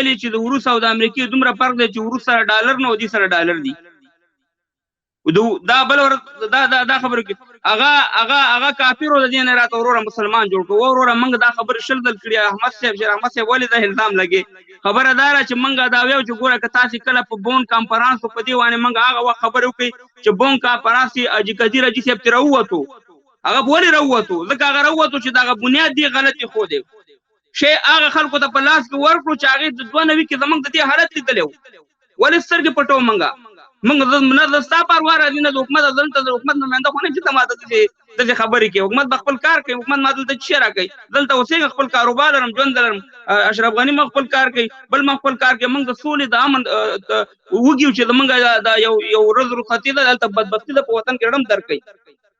چې د روس او د امریکې دومره فرق دی چې روس سره ډالر نه او دې سره ډالر دي. دا بل دا خبره کې هغه کافر ول دي نه راته وروره مسلمان جوړ کو وروره موږ دا خبره شل دل کړی احمد صاحب ولې دا الزام لګي خبره دار چې موږ دا ویو چې ګوره که تاسو کله په بون کانفرنس په دی باندې موږ هغه خبره وکړي چې بون کانفرنس اجي کدی راځي صاحب تر ووتو هغه ولې راووتو ځکه هغه راووتو چې دا بنیاد دی غلطي خو دی شی هغه خلکو ته په لاس کې ورکړو چې هغه د 2 نوي کې زمونږ د دې حالت لیدلو ولې سترګې پټو موږ نه د ستا پروا راځي نه د حکومت دلته د حکومت نماینده خو نه چې ته ماته داسې خبرې کوي حکومت به خپل کار کوي حکومت ما دلته څه راکوي دلته اوسېږه خپل کاروبار لرم ژوند لرم اشرف غني ما خپل کار کوي بل ما خپل کار کوي موږ د سولې د امن وږي چې زمونږ دا یو ورځ رخصتي ده دلته بدبختي ده په وطن کې ډم درکوي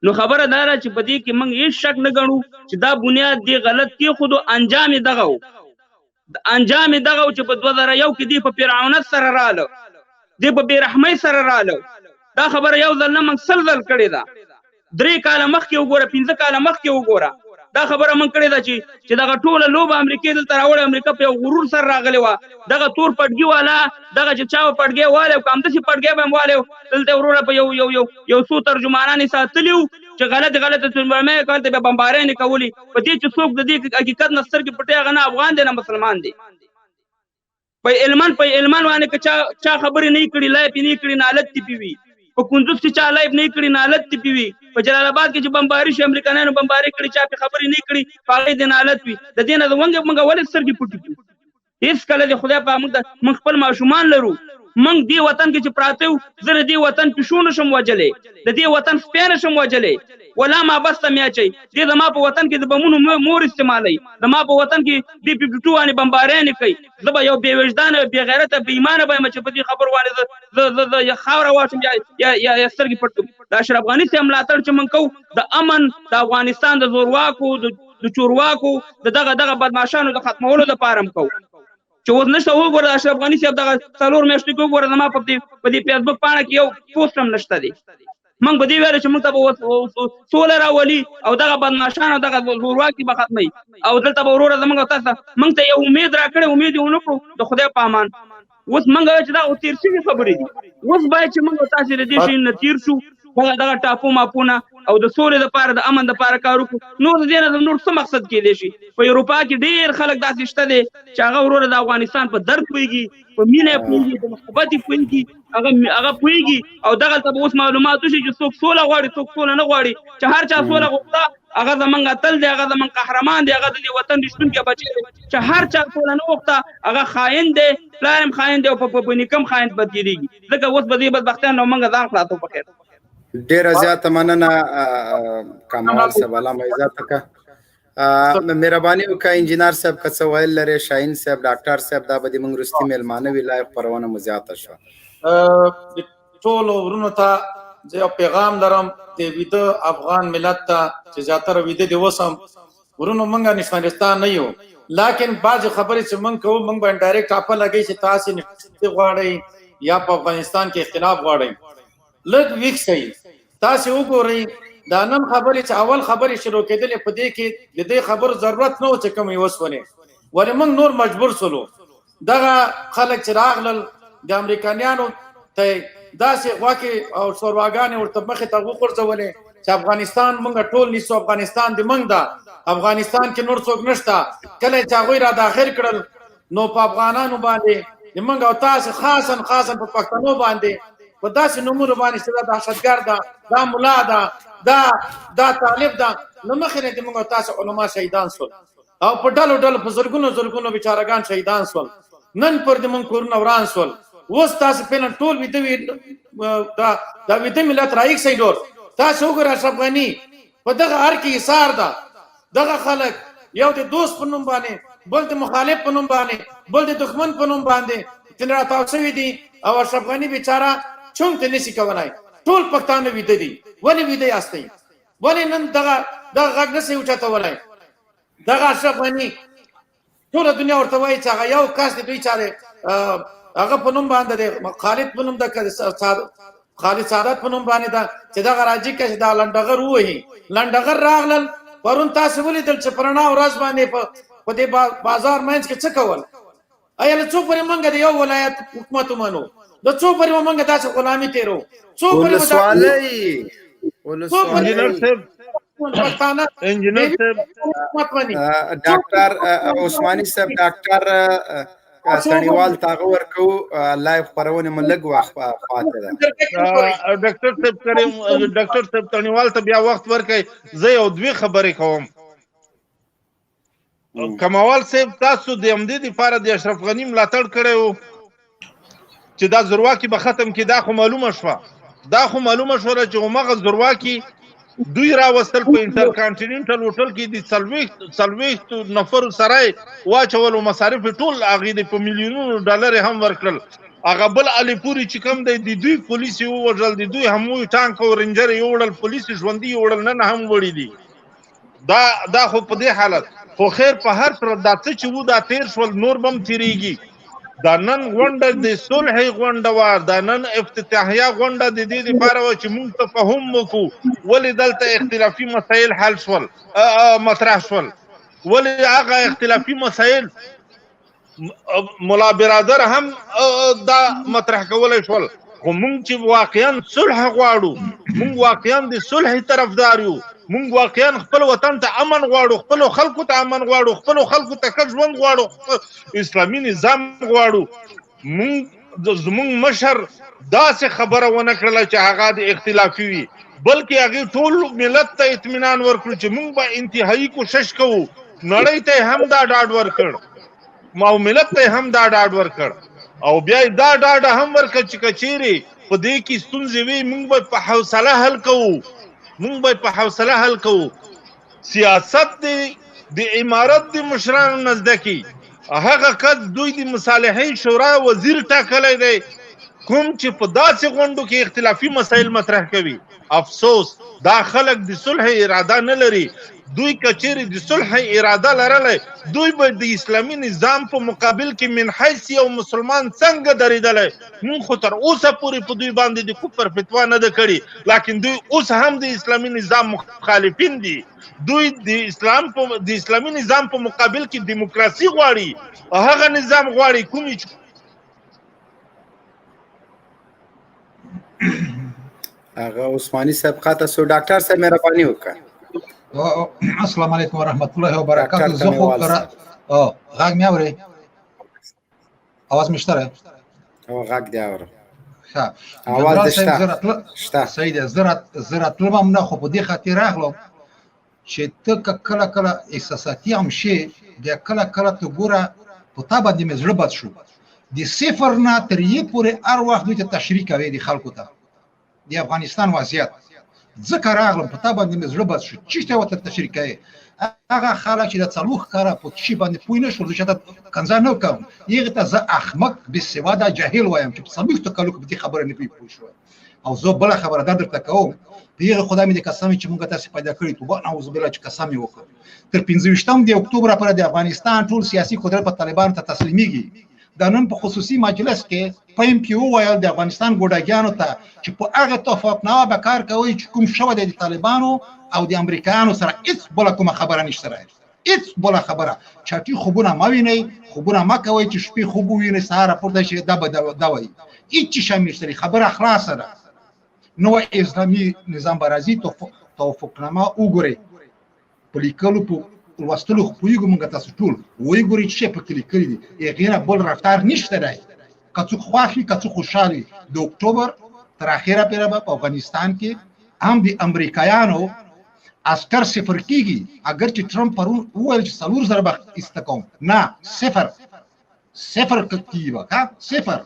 نو خبره دا ده چې په دې کې موږ هېڅ شک نه ګڼو چې دا بنیاد دی غلط کېښودو انجام یې دغه و چې په 2001 کې دی په فرعونت سره راله دی په بېرحمۍ سره راله دا خبره یو ځل نه موږ 100 ځل کړې ده 3 کاله مخکې وګوره 15 کاله مخکې وګوره دا خبره موږ کړې ده چې دغه ټوله لوبه امریکې دلته راوړې امریکا په یو غرور سره راغلې وه دغه تور پټګي والا دغه چې چا پټګی والی او که همداسې پټګی به هم والی دلته وروره په یو څو ترجمانان یې ساتلي وو چې غلطې ترجمې یې کول ته به بمبارۍ نه کولې په دې چې څوک د دې حقیقت نه سترګې پټې هغه نه افغان دی نه مسلمان دی په علمان باندې که چا خبرې نه کړي لایف یې نه کړي نالت تپې وي په کندوز کې چا لایف نه کړي نالت تپې وي په جلال آباد کې چې بمباري شي امریکایانو بمباري کړي چا پې خبرې نه کړي په هغې د نالت وي د دې نه د موږ ولې سترګې پټې کړو هېڅکله د خدای په موږ خپل ماشومان لرو موږ دې وطن کې چې پراته یو زه د دې وطن پیشو نشم وجلی د دې وطن سپی نشم وجلی ولا ما بسته میاچئ دې زما په وطن کې د بمونو مور استعمالوي زما په وطن کې دې 52 باندې بمباریانې کوي زه به یو بې وجدانه بې غیرته بې ایمانه به یم چې په دې خبرو باندې زه خاوره واچم یا سترګې پټ کړم د اشرف غني صاحب ملاتړ چې موږ کوو د امن د افغانستان د زورواکو د چورواکو دغه بدماشانو د ختمولو دپاره هم کوو چې اوس نشته وګوره اشرف غني صاحب دغه 4 میاشتې کې وګوره زما په دې فیسبوک پاڼه کې یو پوسټ هم نشته دی موږ به دې ویل چې موږ ته به سوله راولي او دغه بدماشان او دغه زورواکي به ختموي او دلته به وروره زموږ او تاسو موږ ته یو امید راکړی امید یې ونه کړو د خدای په امان اوس موږ وایو چې دا تېر شوي خبرې دي اوس باید چې موږ تاسې د دې شي نه تېر شو دغه ټاپو ماپونه او د سولې دپاره د امن دپاره کار وکړو نور د دې نه نور څه مقصد کېدی شي په اروپا کې ډېر خلک داسې شته دی چې هغه وروره د افغانستان په درد پوهېږي په مینه یې پوهېږي په محبت یې پوهېږي هغه پوهېږي او دغلته به اوس معلومات وشي چې څوک سوله غواړي څوک سوله نه غواړي چې هر چا سوله غوښته هغه زمونږ اتل دی هغه زمونږ قهرمان دی هغه د دې وطن رښتونکی بچی دی چې هر چا سوله نه غوښته هغه خاین دی پلار هم خاین دی او په نیکه هم خاین بدګېرېږي ځکه اوس به دې بدبختیان نو موږ ځان خلاصو په خیر ډیره زیاته مننه کاموال صاحب علامه عزت کا مهرباني وکړئ انجینر صاحب که څه ویل لري شاهین صاحب ډاکټر صاحب دا به موږ رستي میلمانه وی لایو خپرونه مو زیاته شو ټول ورونو ته زه یو پیغام لرم د ویده افغان ملت ته چې زیاتره ویده دی وسم ورونو موږ نشمنستان نه یو لیکن بعض خبرې چې موږ کوو موږ باندې ډایرکټ اپه لګی چې تاسو نه غواړئ یا په افغانستان کې اختلاف غواړئ لږ ویک صحیح تاسو وګورئ دا نن خبرې چې اول خبرې شروع کېدلې په دې کې د دې خبرو ضرورت نه و چې کوم یې وسولې ولې موږ نور مجبور سولو دغه خلک چې راغلل د امریکایانو ته داسې غواکې او شورواګانې ورته مخې ته وغورځولې چې افغانستان موږ ټول نیسو افغانستان د موږ ده افغانستان کې نور څوک نشته کله چې هغوی را داخل کړل نو په افغانانو باندې د موږ او تاسو خاصا په پښتنو باندې په داسې نومونو باندې چې دا دهشتګر ده دا ملا ده دا طالب ده نو مخې نه د موږ او تاسو علما شهیدان شول او په ډلو په زرګونو بیچارهګان شهیدان شول نن پر د موږ کورونه وران شول اوس تاسو پهلن ټول ویده دا ویده ملت رایک صحیح ډور تاسو وګورئ اشرف غني په دغه هر کې ایثار ده دغه خلک یو د دوست په نوم باندې بل د مخالف په نوم باندې بل د دښمن په نوم باندې تن راتاو شوي دي او اشرف غني بیچاره چونګ ته نشي کولای ټول پښتانه ویده دي ولې ویده یاستئ ولې نن دغه غږ نشي اوچتولی دغه اشرف غني ټوله دنیا ورته وایي چې هغه یو کس د دوی چارې هغه په نوم باندې دی خالد په نوم د خالد سعادت په نوم باندې ده چې دغه راځي که چې دا لنډغر ووهي لنډغر راغلل پرون تاسو ولیدل چې په رڼا ورځ باندې په دې بازار منځ کې څه کول آیا له څو پورې مونږ د یو ولایت حکومت ومنو د څو پورې مونږ داسې غلامي تیرو څو پورې انجینر صاحب ډاکټر عثماني صاحب ډاکټر تڼیوال تاغه ورکو لایو خبرونه ملګ وخت فاته ده ډاکټر صاحب تڼیوال ته بیا وخت ورکړي زه یو دوه خبرې کوم کاموال صاحب تاسو د امدې لپاره د اشرف غنی ملاتړ کړو چې دا زورواکي به ختم کی دا خو معلومه شو چې هغه زورواکي دوی راوستل په انټر کانټیننټل هوټل کې د 40 نفر سره واچول او مصارف ټول هغه د په میلیونونو ډالر هم ورکړل هغه بل علي پوری چې کوم د دوی پولیس یو وژل د دوی هم ټانک او رنجر یو وړل پولیس ژوندۍ وړل نه هم وړي دي دا خو په دې حالت خو خیر په هر تر دا څه چې وو دا تیر شول نور بم تیریږي دا نن غونډه د صلح غونډه و دا نن افتتاحیه غونډه د دې لپاره و چې موږ تفاهم وکړو ولې دلته اختلافي مسایل حل شول مطرح شول ولې هغه اختلافي مسایل ملا برادر هم دا مطرح کولای شول خو موږ چې واقعا صلح غواړو موږ واقعا د صلح طرفدار یو موږ واقعا خپل وطن ته امن غواړو خپل خلکو ته امن غواړو خپل خلکو ته ښه ژوند غواړو اسلامي نظام غواړو زموږ مشر داسې خبره ونه کړله چې هغه د اختلافي وي بلکې هغه ټول ملت ته اطمینان ورکړو چې موږ به انتهایی کوشش کوو نړۍ ته هم دا ډاډ ورکړ او ملت ته هم دا ډاډ ورکړ او بیا دا ډاډ هم ورکړ چې کچېرې په دې کې ستونزې وي موږ به په حوصله حل کوو سیاست د امارت د مشرانو نزدکی هغه کس دوی د مصالحې شورا وزیر ټاکلی دی کوم چې په داسې غونډو کې اختلافي مسایل مطرح کوي افسوس دا خلک د صلح اراده نه لري دوی کچېرې د صلح اراده لرلی دوی به د اسلامي نظام په مقابل کې من حیث یو مسلمان څنګه درېدلی مونږ خو تر اوسه پورې په دوی باندې د کفر فتوا نه ده کړې لکن دوی اوس هم د اسلامي نظام مخالفین دي دوی د اسلامي نظام په مقابل کې دیموکراسي غواړي هغه نظام غواړي کومې هغه عثماني صاحب خاطر سو ډاکټر صاحب مهرباني وکړه السلام علیکم ورحمت الله وبرکاته زه خو غږ مې اوري اواز مشتره او غږ دی اورم ښه اواز شته سعید زرا طلبم نه خو په دې خاطر راغلم چې ته کله احساساتي هم شي د کله ته ګوره په تا باندې مې زړه بد شو د صفر نه تر یې پورې هر وخت دوی ته تشریح کوي د خلکو ته د افغانستان وضعیت ځکه راغلم په تا باندې مې زړه بد شو چېرته ورته تشریح کوي هغه خلک چې د څلوخ کاره په شي باندې پوه نه شول زه چاته کنځا نه کوم هغې ته زه احمق بېسواده جاهل وایم چې په څلوېښتو کالو کې په دې خبره نه پوه شوی او زه بله خبره دا درته کوم په هغې خدای مې د قسم چې موږ تاسې پیدا کړي توبه نعوذ بالله چې قسم یې وکړ تر 15 د اکتوبر پورې د افغانستان ټول سیاسي قدرت په طالبانو ته تسلیمیږي دا نن په خصوصي مجلس کې پایم کې وویل د افغانستان ګوډاګیانو ته چې په هغه توافقنامه به کار کوي چې کوم شوی دی د طالبانو او د امریکایانو سره هېڅ بله کومه خبره نشته هېڅ بله خبره چاټي خوبونه مه وینئ خوبونه مه کوئ چې شپې خوب ووینئ سهار راپورته شي دا به دا وایي هېڅ شی هم نشته خبره خلاصه ده نوی اسلامي نظام به راځي توافقنامه وګورئ په لیکلو په لوستلو خو پوهېږو موږ تاسو ټول وایي ګورئ چې شی پکې لیکلي دي هغې نه بل رفتار نشته دی که څوک خوښ وي که څوک خوشحال وي د اکتوبر تر اخره پورې به په افغانستان کې هم د امریکایانو عسکر صفر کېږي اگر چې ټرمپ پرون وویل چې 4,000 به ایسته کوم نه صفر کېږي به صفر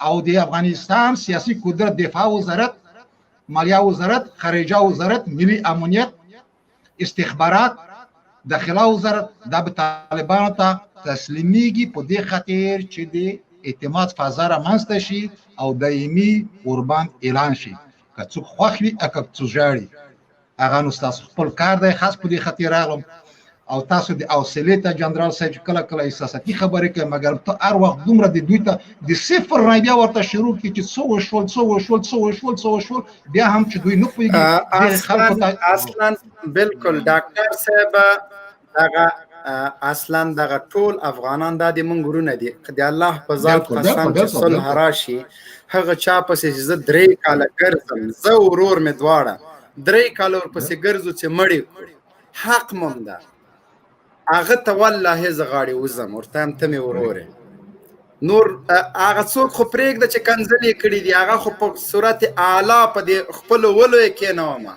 او د افغانستان سیاسي قدرت دفاع وزارت مالیه وزارت خارجه وزارت ملي امنیت استخبارات داخله وزارت دا به طالبانو ته تسلیمیږي په دې خاطر چې د اعتماد فضا رامنځته شي او دایمي اوربند اعلان شي که څوک خوښ وي که څوک ژاړي هغه نو ستاسو خپل کار دی خاص په دې خاطر راغلم او تاسو د حوصلې ته جنرال صاحب کله احساساتي خبرې کوي مګر ته هر وخت دومره د دوی ته د صفر نه بیا ورته شروع کړي چې څه وشول بیا هم چې دوی نه پوهېږي اصلا بالکل ډاکټر صاحب هغه اصلا دغه ټول افغانان د مونږ ورونه دي د الله په ذات قسم چې صلح راشي هغه چا پسې چې زه 3 کاله ګرځم زه ورور مې دواړه 3 کاله ورپسې ګرځو چې مړی حق مم ده هغه ته والله زه غاړې وزم ورته هم ته مې ورورې نور هغه څوک خو پرېږده چې کنځلې کړي دي هغه خو په صورت اعلی په دې خپلو ولو یې کېنومه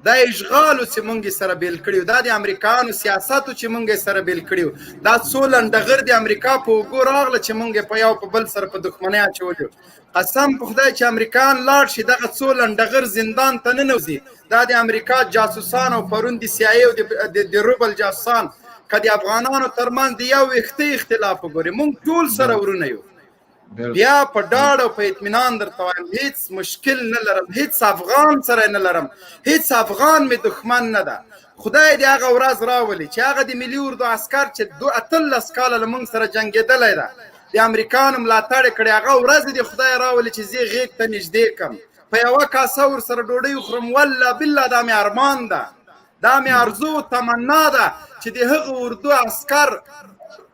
دا اشغالو چې مونږ سره بیل کړیو دا د امریکایانو سیاستو چې مونږ سره بیل کړیو دا څو لنډغر د امریکا په اوږو راغله چې مونږ په یو په بل سره په دښمنۍ اچولو قسم په خدای چې امریکایان لاړ شي دغه څو لنډغر زندان ته ننوځي دا د امریکا جاسوسان او پرون د سی آی او د روبل جاسوسان که د افغانانو ترمنځ د یو ویښته اختلاف وګوري مونږ ټول سره ورونه یو بیا په ډاډ او په اطمینان درته وایم هیڅ مشکل نه لرم هیڅ افغان سره نه لرم هیڅ افغان مې دښمن نه ده خدای دې هغه ورځ راولي چې هغه د ملي اردو عسکر چې 18 کاله له موږ سره جنګېدلی ده د امریکایانو ملاتړ یې کړی هغه ورځ دې خدای راولي چې زه غېږ ته نږدې کړم په یوه کاسه ورسره ډوډۍ وخورم والله بالله دا مې ارمان ده دا مې ارزو تمنا ده چې د هغه اردو عسکر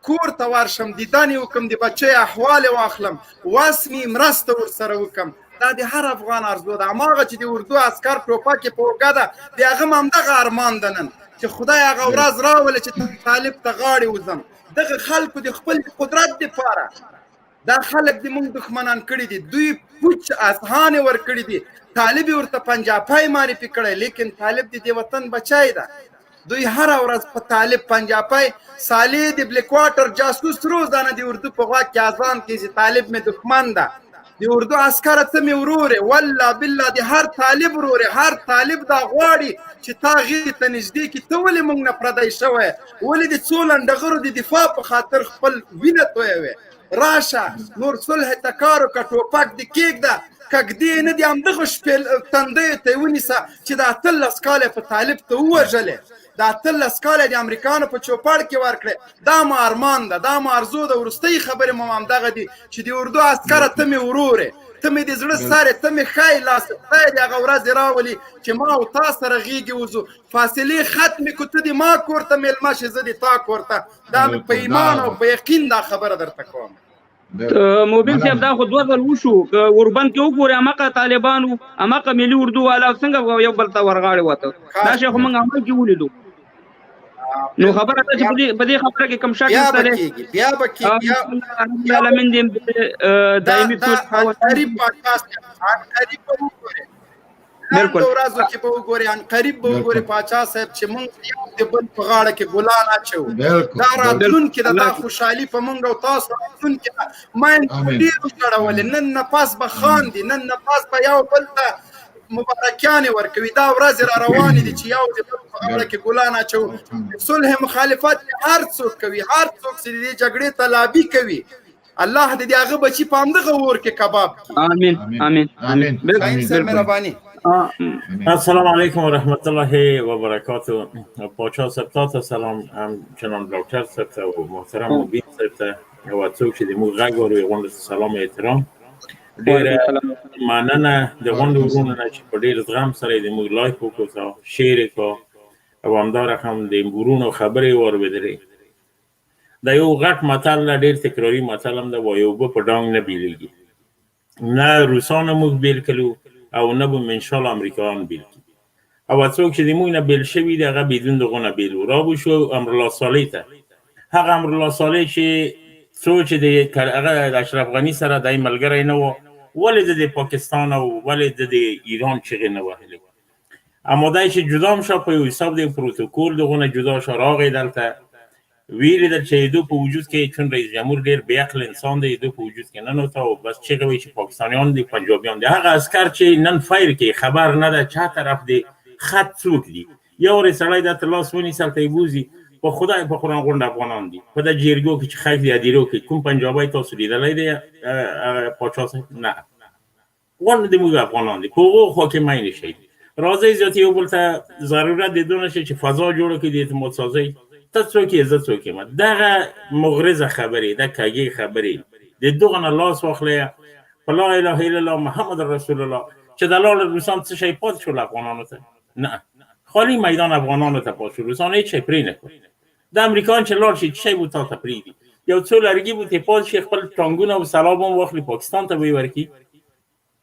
کور ته ورشم دیدن یې وکړم د بچی احوال یې واخلم وس مې مرسته ورسره وکړم دا د هر افغان ارزو ده هماغه چې د اردو عسکر ټوپک یې په اوږه ده د هغه هم همدغه ارمان ده نن چې خدای هغه ورځ راولي چې طالب ته غاړې وځم دغه خلکو د خپل قدرت دپاره دا خلک د موږ دښمنان کړي دي دوی پوچ اذهان یې ورکړي دي طالب یې ورته پنجاپی معرفي کړی لیکن طالب د دې وطن بچی ده دوی هر ورځ په طالب پنجاپی صالح د بلیک واټر جاسوس روزانه د اردو په غوږ کې اذان کوي چې طالب مې دښمن ده د اردو عسکر ته مې ورورې والله بالله د هر طالب ورورې هر طالب دا غواړي چې تا غېږې ته نږدې کړي ته ولې موږ نه پردی شوی ولې د څو لنډغرو د دفاع په خاطر خپل وینه تویوې راشه نور صلح ته کار وکړه ټوپک دې کېږده کږدې نه دي همدغه شپې تندیو ته یې ونیسه چې دا 18 کاله په طالب ته ووژلې دا 18 کاله د امریکانو په چوپړ کې ورکړې دا مو ارمان ده دا مو ارزو ده وروستۍ خبرې مو همدغه دي چې د اردو عسکره ته مې ورورې ته مې د زړه سارې ته مې ښایي لاسه خدای دې هغه ورځې راولي چې ما او تا سره غېږې وځو فاصلې ختمې کړو ته دې ما کور ته مېلمه شې زه دې تا کور ته دا مې په ایمان او په یقین دا خبره درته کوم مبین صاحب دا خو 2 ځل وشو اوربند کې وګورې هماغه طالبانو هماغه ملي اردو والا څنګه یو بل ته ورغاړې وته دا شی خو موږ عمل کې ولیدو نو خبره ده چې په دې خبره کې کم شک نشته بیا به کېږي العالمین دې دایمي سوچ قریب پاچا بالکل ورځو کې به وګورې ان قریب به وګورې پاچا صاحب چې موږ یو د بل په غاړه کې ګلان اچو دا راتلونکي ده دا خوشحالي په موږ او تاسو راتلونکي ده ماین ډېر وشړولې نن نه پاس به خاندي نن نه پاس به یو بل ته مبارکیانې ورکوي دا ورځې را روانې دي چې یو د بل په غاړه کې ګلان اچو صلح مخالفت هر څوک کوي هر څوک چې دې جګړې ته لابي کوي الله دې هغه بچي په همدغه اور کې کباب آمین آمین آمین مهرباني السلام علیکم و رحمت الله و برکاته پاچا صاحب تا سلام همچنان دکتر صاحب و محترم مبین صاحب و څوک چې د موږ غږ اوري غونډه سلام او احترام ډېر مننه د غونډې ورونه چې په ډېر زغم سره د موږ لایک وکړو شیر کو او همدارنګه هم د ورونو خبرې اوریدلې دا یو غټ متل ډېر تکراری متل هم دا وایو په ډانګ نه بیلېږي نه روسانو موږ بیل کړو او نه به ان شاء الله امریکایان بیل کی او څوک چې د موږ نه بیل شوی دی هغه بدون دغه نه بیل را بو شو امرالله صالح ته هغه امرالله صالح چې سوچ دی هغه د اشرف غنی سره دای ملګری نه و ولې د پاکستان او ولې د ایران چغې نه وهلې اما دای چې جدا شو په یو حساب د پروتکل دغه نه جدا شو راغی دلته ویل در چې دو په وجود کې چون رئیس جمهور ډیر بې عقل انسان دی دو په وجود کې نه نو تا بس چې کوي چې پاکستانیان دي پنجابیان دي هغه عسكر چې نن فایر کې خبر نه ده چا طرف دی خط څوک دي یو رسالای د تلاس ونی سلطې بوزي په خدای په قران غونډه افغانان دي په د جیرګو کې چې خاک دی ادیرو کې کوم پنجابی تاسو لیدلای دی پاچا نه ون د موږ افغانان دي کوغه حکومت نشي راځي ځکه یو بل ته ضرورت دي دونه چې فضا جوړ کړي د اعتماد سازي ته څوک یې زه څوک یم دغه مغرضه خبرې د کاږي خبرې د دغه نه لاس واخلې په لا اله الا الله محمد رسول الله چې د لال روسان څه شي پات شو افغانانو ته نه خالی میدان افغانانو ته پات شو روسان هیڅ پرې نه کړ د امریکایان چې لاړ شي څه شی به تا ته پرېږدي یو څو لرګي به ترې پاس شي خپل ټانګونه او سلاب هم واخلي پاکستان ته به یې ورکړي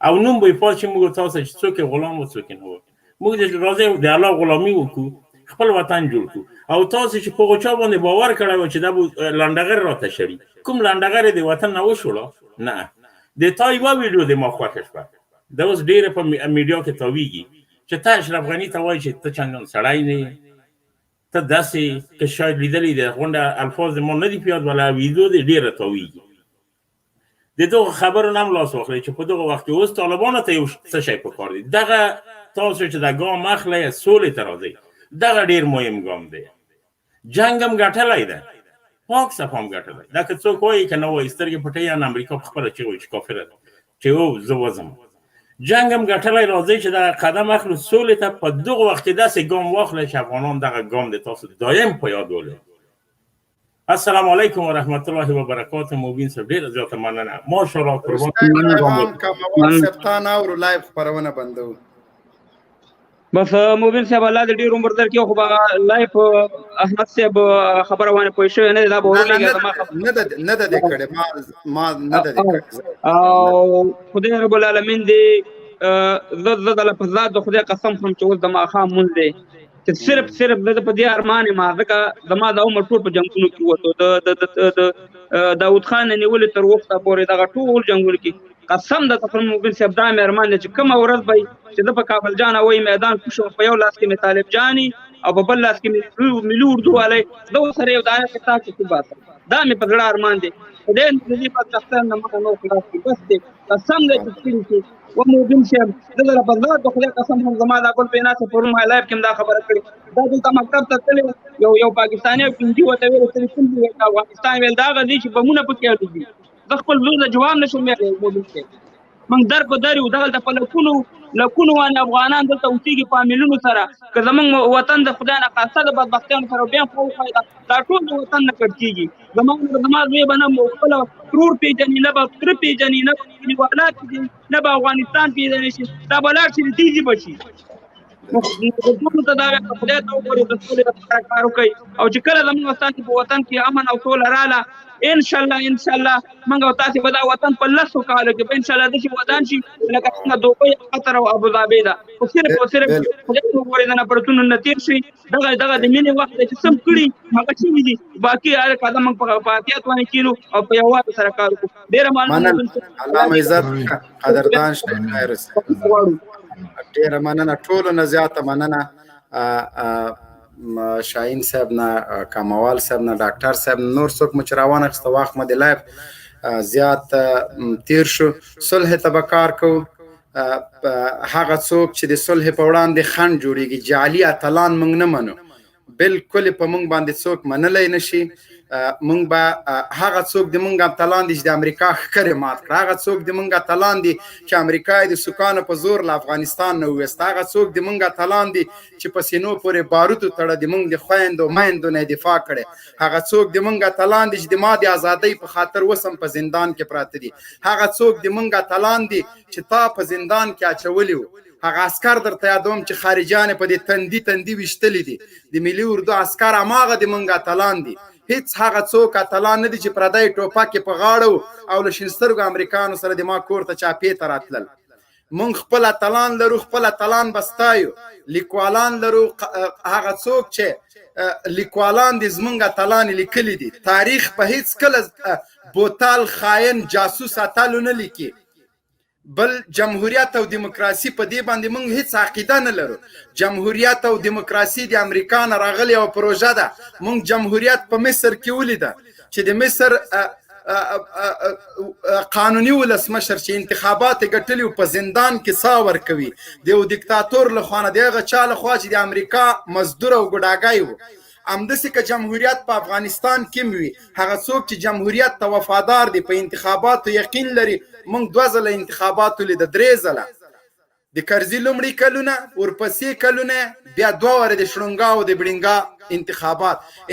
او نوم به یې پاس شي موږ تاسو چې څوک غلام و څوک نه و موږ راځو د الله غلامي وکړو خپل وطن جوړ کړو او تاسو چې په هغو چا باندې باور کړی و چې دا به لنډغر راته شړي کوم لنډغر د وطن نه وشوړه نه د تا یوه ویډیو د ما خوښه شوه دا اوس ډېره په میډیا کې تاویږي چې ته اشرف غني ته وایي چې ته چندان سړی نه یې ته داسې که شاید لیدلی د غونډه الفاظ ما نه دي په یاد ولا ویډیو دې ډېره تاویږي د دغه خبرو نه هم لاس واخلئ چې په دغه وخت کې اوس طالبانو ته یو څه شی پکار دی دغه تاسو چې دا ګام اخلئ سولې ته راځئ دغه ډېر مهم ګام دی جنګ هم ګټلی ده پاک صفا هم ګټلی دا که څوک وایي که نه وایي سترګې پټوي یا امریکا پخپله چې وایي چې کافره ده چې او زه وځم جنګ هم ګټلی راځئ چې دغه قدم اخلو سولې ته په دغه وخت کې داسې ګام واخلئ چې افغانان دغه ګام د تاسو دایم په یاد ولري السلام علیکم و رحمت الله و برکاته مبین صاحب ډېره زیاته مننه ماشاءالله قربان کاموال صاحب تا نه اورو لایف خپرونه بندوو بس مبین صاحب الله دې ډېر عمر درکړي خو به لایف احمد صاحب خبره باندې پوه شوی نه دی دا به ورولېږي نه ده دې کړې ما نه ده دې کړې او خدای رب العالمین دې زه د الله په ذات د خدای قسم خورم چې اوس د ماښام مونځ دی چې صرف زه په دې ارمان یم ځکه زما د عمر ټول په جنګونو کې وته د داود خان نیولې تر وخته پورې دغه ټول جنګونو کې قسم د تفرم مبین صاحب دا مې ارمان دی چې کومه ورځ به چې زه په کابل جان وایي میدان کوشم په یو لاس کې مې طالب جاني او په بل لاس کې مې ملي اردو والی زه ورسره یو دانه کتاب کې باسم دا مې په زړه ارمان دی خدای دې په تختر نه مخه نو خلاص کړي بس دی قسم دی چې و مبین صاحب زه په ذات د خدای قسم هم زما دا ګل پینا څه پرون ما لایف کې دا خبره کړې دا دلته مکتب ته تللی یو پاکستاني او هندي ورته ویل چې کوم دی افغانستان ویل دا غدي چې بمونه پکې اړوي زه خپل لور د جواب نشم ویلی مبین صاحب موږ در په در یو دغلته په لکونو باندې افغانان دلته اوسېږي په میلیونو سره که زموږ وطن د خدای نه خاصه د بدبختیانو سره بیا خو دا ټول د وطن نه کټ کېږي زما زوی به نه خپله ترور پېژني نه به تره پېژني نه به کلیوالات پېژني نه به افغانستان پېژنی شي دا به لاړ شي د تیږي به شي ټولو ته دا وایم خدای ته وګورئ د سولې لپاره کار وکړئ او چې کله زموږ ستاسې په وطن کې امن او سوله راله انشاءالله موږ او تاسې به دا وطن په لسو کالو کې به انشاءالله داسې ودان شي لکه څنګه دوبۍ قطر او ابوظبي ده خو صرف او صرف خدای ته وګورئ د نفرتونو نه تېر شي دغه د مینې وخت دی چې سم کړي هغه شوي دي باقي هر قدم موږ په احتیاط باندې کېنو او په یووالي سره کار وکړو ډېره مننه الله مو عزت قدردان شي خیر ډېره مننه ټولو نه زیاته مننه شاهین صاحب نه کاموال صاحب نه ډاکټر صاحب نور څوک مو چې راوانخسته وخت مو د لایف زیات تیر شو صلح ته به کار کوو هغه څوک چې د صلح په وړاندې خنډ جوړېږي جعلي اتلان موږ نه منو بالکل په موږ باندې څوک منلی نشي موږ به هغه څوک د موږ اتلان دي چې د امریکا ښکرې مات کړه هغه څوک د موږ اتلان دي چې امریکا یې د سوکانو په زور له افغانستان نه وویست هغه څوک د موږ اتلان دي چې په سینو پورې باروتو تړه د موږ د خویندو میندو نه دفاع کړې هغه څوک د موږ اتلان دي چې د ما د ازادۍ په خاطر وسم په زندان کې پراته دي هغه څوک د موږ اتلان دي چې تا په زندان کې اچولي وو هغه عسکر درته یادوم چې خارجیان په دې تندي ویشتلي دي د ملي اردو عسکر هماغه د موږ اتلان دي هیڅ هغه څوک اتلان نه دي چې پردی ټوپک یې په غاړه او له شین سترګو امریکانو سره د ما کور ته چاپې ته راتلل موږ خپل اتلان لرو خپل اتلان بستایو لیکوالان لرو هغه څوک چې لیکوالان دي زموږ اتلان لیکلي دي تاریخ په هیڅ کله بوتال خاین جاسوس اتلو نه لیکي بل جمهوریت او دیموکراسي په دې باندې موږ هیڅ عقیده نه لرو جمهوریت او دیموکراسي د امریکا نه راغلی او پروژه ده موږ جمهوریت په مصر کې ولیده چې د مصر قانوني ولسمشر چې انتخابات ګټلي په زندان کې سا ورکوي د یو دیکتاتور لخوا نه د هغه چا لخوا چې د امریکا مزدور او ګډاګی و همداسې که جمهوریت په افغانستان کې وي هغه څوک چې جمهوریت ته وفادار دي په انتخاباتو یقین لري موږ 2 ځله انتخابات ولیده 3 ځله د کرزي لومړي کلونه ورپسې کلونه بیا 2 واره د شړونګا او د بډینګا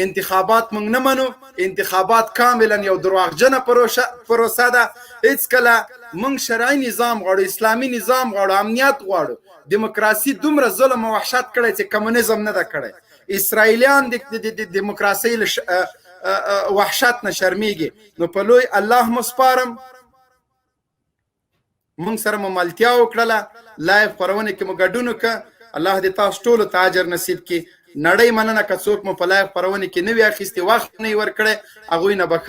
انتخابات موږ نه منو انتخابات کاملا یو درواغجنه پروسه ده هیڅ کله موږ شرعي نظام غواړو اسلامي نظام غواړو امنیت غواړو دیموکراسي دومره ظلم او وحشت کړی چې کمونیزم نه ده کړی اسرائیلیان د دیموکراسۍ وحشت نه شرمیږي. نو په لوی الله مسپارم، مونږ سره مو ملتیا وکړله، لایف خپرونه کې مو ګډون وکړه. الله دې تاسو ټولو ته اجر نصیب کړي. نړۍ مننه که څوک مو په لایف خپرونه کې نه وي اخیستې، وخت نه یې ورکړی، هغوی نه